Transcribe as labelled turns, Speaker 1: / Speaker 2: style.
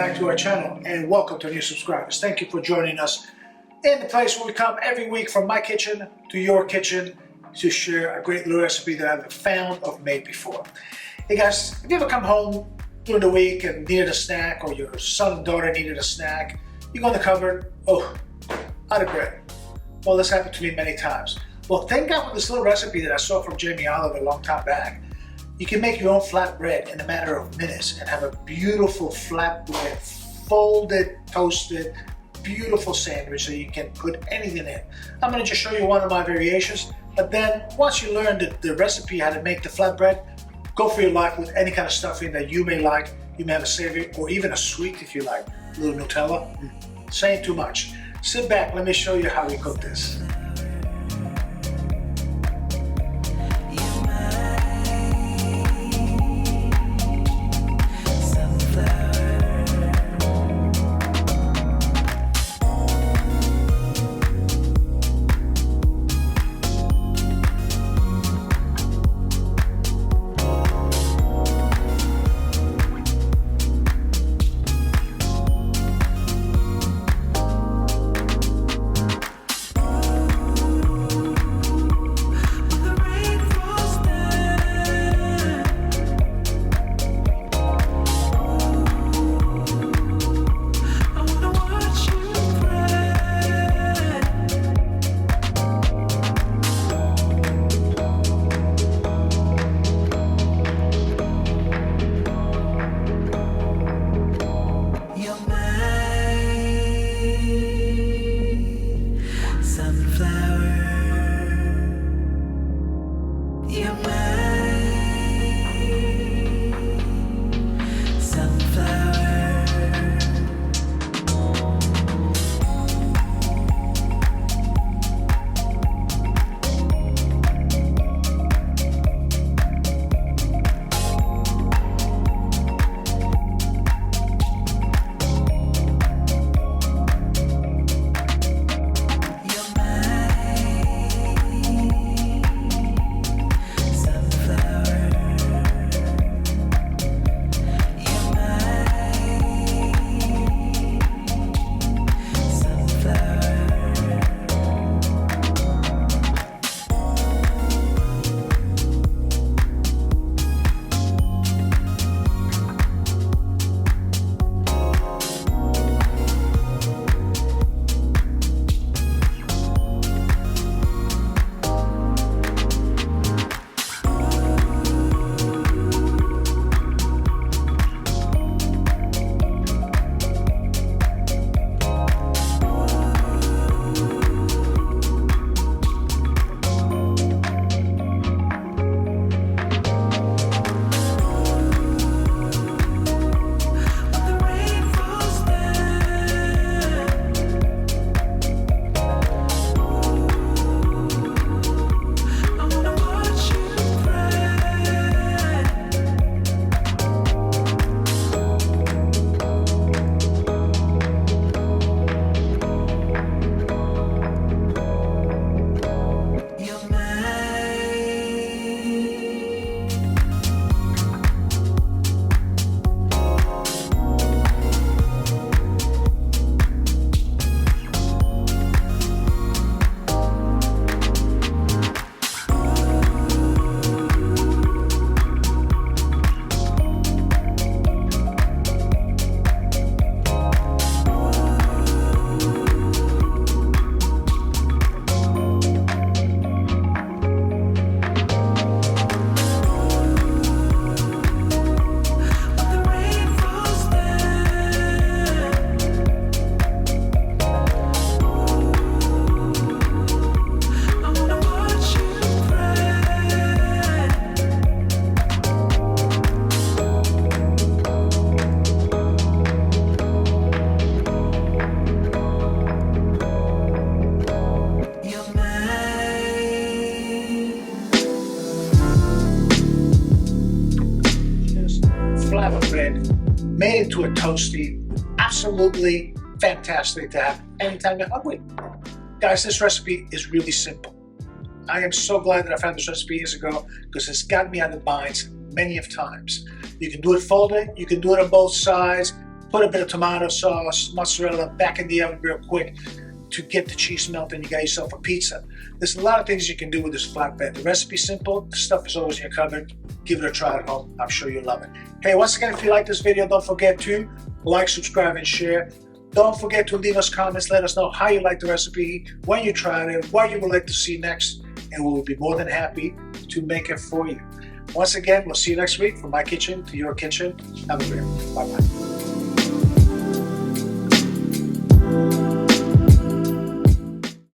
Speaker 1: back to our channel and welcome to new subscribers. Thank you for joining us in the place where we come every week from my kitchen to your kitchen to share a great little recipe that I've found or made before. Hey guys, have you ever come home during the week and needed a snack, or your son and daughter needed a snack? You go in the cupboard, oh, out of bread. Well, this happened to me many times. Well, thank God for this little recipe that I saw from Jamie Oliver a long time back. You can make your own flatbread in a matter of minutes and have a beautiful flatbread, folded, toasted, beautiful sandwich that you can put anything in. I'm going to just show you one of my variations, but then once you learn the recipe how to make the flatbread, go for your life with any kind of stuffing that you may like. You may have a savory or even a sweet if you like. A little Nutella. Saying too much. Sit back, let me show you how we cook this. Flatbread made into a toasty, absolutely fantastic to have anytime you're hungry. Guys, this recipe is really simple. I am so glad that I found this recipe years ago because it's gotten me out of binds many of times. You can do it folded, you can do it on both sides, put a bit of tomato sauce, mozzarella back in the oven real quick to get the cheese melting. You got yourself a pizza. There's a lot of things you can do with this flatbread. The recipe's simple. The stuff is always in your cupboard. Give it a try at home. I'm sure you'll love it. Hey, once again, if you like this video, don't forget to like, subscribe, and share. Don't forget to leave us comments. Let us know how you like the recipe, when you tried it, what you would like to see next, and we will be more than happy to make it for you. Once again, we'll see you next week from my kitchen to your kitchen. Have a great one. Bye-bye.